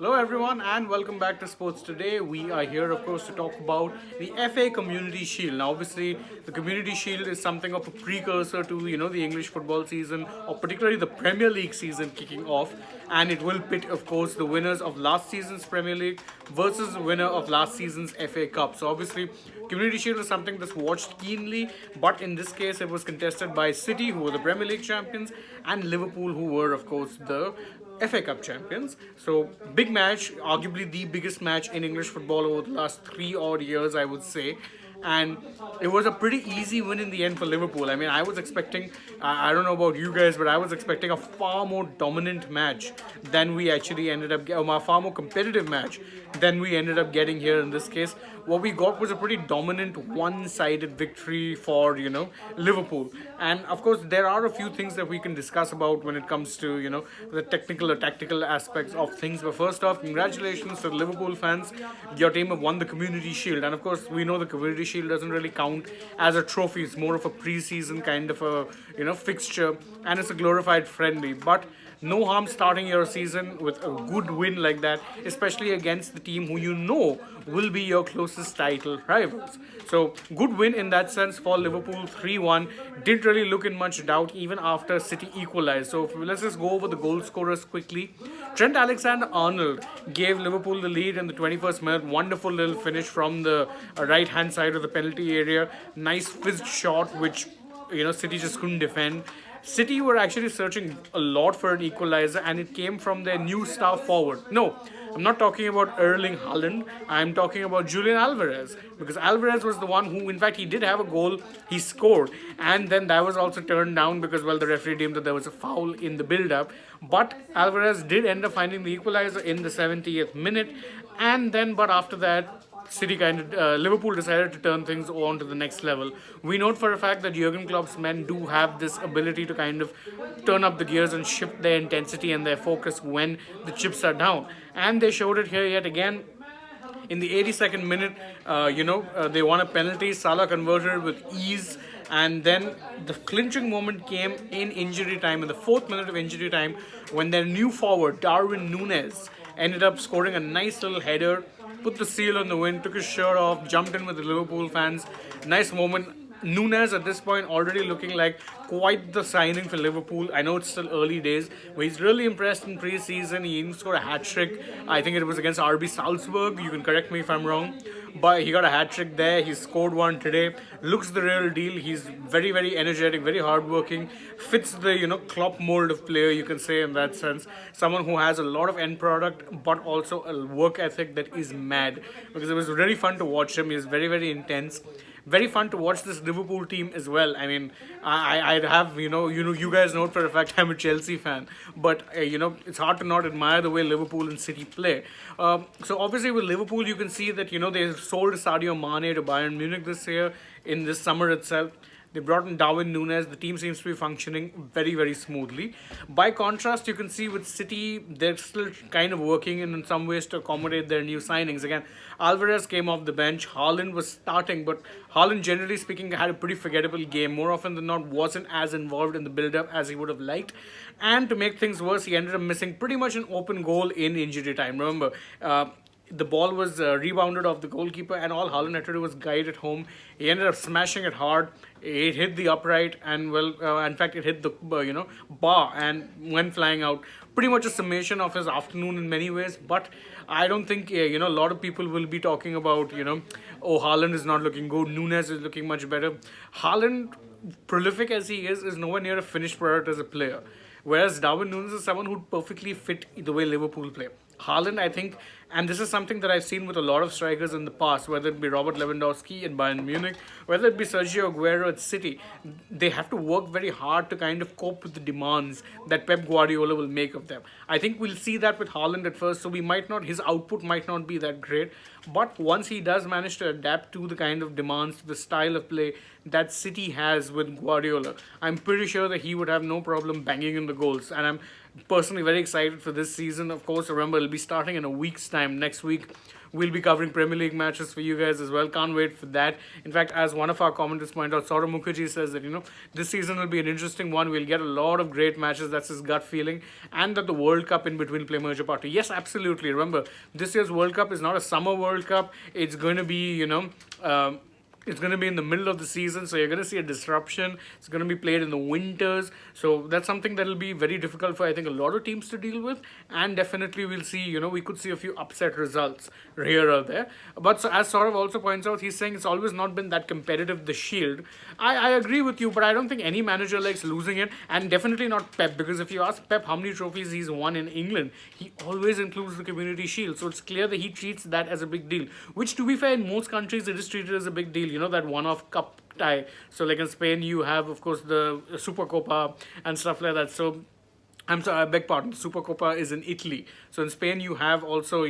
Hello, everyone, and welcome back to Sports Today. We are here, of course, to talk about the FA Community Shield. Now, obviously, the Community Shield is something of a precursor to the English football season, or particularly the Premier League season kicking off, and it will pit, of course, the winners of last season's Premier League versus the winner of last season's FA Cup. So, obviously, Community Shield is something that's watched keenly, but in this case, it was contested by City, who were the Premier League champions, and Liverpool, who were, of course, the FA Cup champions. So, big match, arguably the biggest match in English football over the last 3 odd years, I would say. And it was a pretty easy win in the end for Liverpool. I mean, I was expecting, I don't know about you guys, but I was expecting a far more dominant match than we actually ended up getting, a far more competitive match than we ended up getting here in this case. What we got was a pretty dominant one-sided victory for Liverpool. And of course there are a few things that we can discuss about when it comes to the technical or tactical aspects of things. But first off, congratulations to the Liverpool fans. Your team have won the Community Shield, and of course we know the Community Shield doesn't really count as a trophy. It's more of a pre-season kind of a fixture, and it's a glorified friendly. But no harm starting your season with a good win like that, especially against the team who will be your closest title rivals. So, good win in that sense for Liverpool. 3-1. Didn't really look in much doubt even after City equalized. So, let's just go over the goal scorers quickly. Trent Alexander-Arnold gave Liverpool the lead in the 21st minute. Wonderful little finish from the right hand side of the penalty area. Nice fizzed shot, which City just couldn't defend. City were actually searching a lot for an equalizer, and it came from their new star forward. No, I'm not talking about Erling Haaland. I'm talking about Julian Alvarez, because Alvarez was the one who, in fact, he did have a goal. He scored, and then that was also turned down because, well, the referee deemed that there was a foul in the build-up. But Alvarez did end up finding the equalizer in the 70th minute, and then, but after that, Liverpool decided to turn things on to the next level. We note for a fact that Jurgen Klopp's men do have this ability to kind of turn up the gears and shift their intensity and their focus when the chips are down, and they showed it here yet again. In the 82nd minute, they won a penalty. Salah converted with ease, and then the clinching moment came in injury time, in the 4th minute of injury time, when their new forward Darwin Núñez ended up scoring a nice little header, put the seal on the win, took his shirt off, jumped in with the Liverpool fans. Nice moment. Núñez at this point already looking like quite the signing for Liverpool. I know it's still early days, but he's really impressed in pre-season. He even scored a hat-trick. I think it was against RB Salzburg. You can correct me if I'm wrong. But he got a hat-trick there. He scored one today. Looks the real deal. He's very, very energetic, very hardworking. Fits the, Klopp mold of player, you can say, in that sense. Someone who has a lot of end product, but also a work ethic that is mad. Because it was really fun to watch him. He's very, very intense. Very fun to watch this Liverpool team as well. I mean, I'd have you guys know for a fact I'm a Chelsea fan, but it's hard to not admire the way Liverpool and City play. So obviously with Liverpool, you can see that they sold Sadio Mane to Bayern Munich this year in this summer itself. They brought in Darwin Núñez. The team seems to be functioning very, very smoothly. By contrast, you can see with City, they're still kind of working in some ways to accommodate their new signings. Again, Alvarez came off the bench. Haaland was starting, but Haaland, generally speaking, had a pretty forgettable game. More often than not, wasn't as involved in the build-up as he would have liked. And to make things worse, he ended up missing pretty much an open goal in injury time. Remember, the ball was rebounded off the goalkeeper, and all Haaland had to do was guide it home. He ended up smashing it hard. It hit the upright, and in fact, it hit the bar and went flying out. Pretty much a summation of his afternoon in many ways. But I don't think a lot of people will be talking about oh, Haaland is not looking good. Núñez is looking much better. Haaland, prolific as he is nowhere near a finished product as a player. Whereas Darwin Núñez is someone who'd perfectly fit the way Liverpool play. Haaland, I think, and this is something that I've seen with a lot of strikers in the past, whether it be Robert Lewandowski at Bayern Munich, whether it be Sergio Aguero at City, they have to work very hard to kind of cope with the demands that Pep Guardiola will make of them. I think we'll see that with Haaland at first, so his output might not be that great, but once he does manage to adapt to the kind of demands, to the style of play that City has with Guardiola, I'm pretty sure that he would have no problem banging in the goals. And Personally, very excited for this season. Of course, remember, it'll be starting in a week's time. Next week, we'll be covering Premier League matches for you guys as well. Can't wait for that. In fact, as one of our commenters pointed out, Saurav Mukherjee says that, this season will be an interesting one. We'll get a lot of great matches. That's his gut feeling. And that the World Cup in between play major part. Yes, absolutely. Remember, this year's World Cup is not a summer World Cup. It's going to be, it's going to be in the middle of the season, so you're going to see a disruption. It's going to be played in the winters, so that's something that will be very difficult for, I think, a lot of teams to deal with. And definitely we'll see, we could see a few upset results here or there. But so, as Saurav also points out, he's saying it's always not been that competitive, the Shield. I agree with you, but I don't think any manager likes losing it, and definitely not Pep, because if you ask Pep how many trophies he's won in England, he always includes the Community Shield, so it's clear that he treats that as a big deal, which, to be fair, in most countries it is treated as a big deal, that one-off cup tie. So like in Spain, you have, of course, the Supercopa and stuff like that. So I'm sorry, I beg pardon. Supercopa is in Italy. So in Spain, you have also,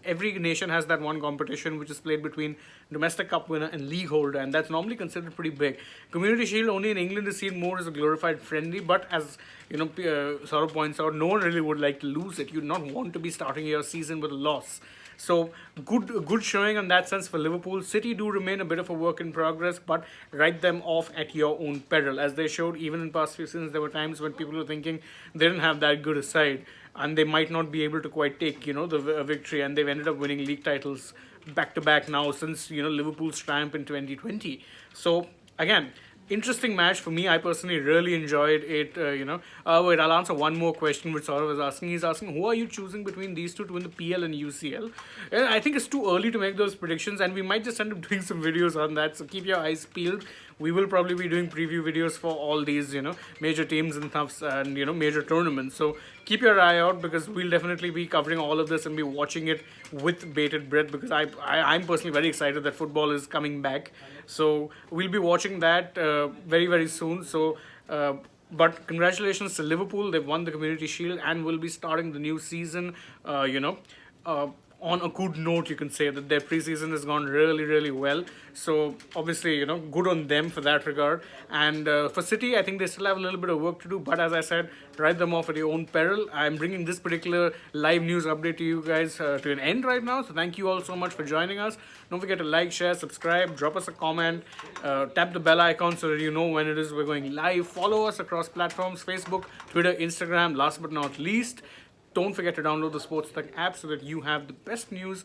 every nation has that one competition which is played between domestic cup winner and league holder, and that's normally considered pretty big. Community Shield only in England is seen more as a glorified friendly, but as Saurav points out, no one really would like to lose it. You'd not want to be starting your season with a loss. So good showing on that sense for Liverpool. City do remain a bit of a work in progress, but write them off at your own peril. As they showed, even in past few seasons, there were times when people were thinking they didn't have that good a side, and they might not be able to quite take the victory, and they've ended up winning league titles back to back now since Liverpool's triumph in 2020. So again, interesting match for me. I personally really enjoyed it. Wait, I'll answer one more question which Saurav was asking. He's asking, who are you choosing between these two to win the PL and UCL? And I think it's too early to make those predictions, and we might just end up doing some videos on that. So keep your eyes peeled. We will probably be doing preview videos for all these, major teams and stuff, and major tournaments. So keep your eye out, because we'll definitely be covering all of this and be watching it with bated breath, because I'm personally very excited that football is coming back. So we'll be watching that very, very soon. So but congratulations to Liverpool. They've won the Community Shield and will be starting the new season, on a good note. You can say that their preseason has gone really, really well. So obviously, good on them for that regard. And for City, I think they still have a little bit of work to do. But as I said, write them off at your own peril. I'm bringing this particular live news update to you guys to an end right now. So thank you all so much for joining us. Don't forget to like, share, subscribe, drop us a comment, tap the bell icon so that you know when it is we're going live. Follow us across platforms: Facebook, Twitter, Instagram. Last but not least, don't forget to download the SportsToday app so that you have the best news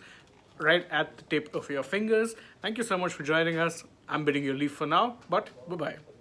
right at the tip of your fingers. Thank you so much for joining us. I'm bidding you leave for now, but bye-bye.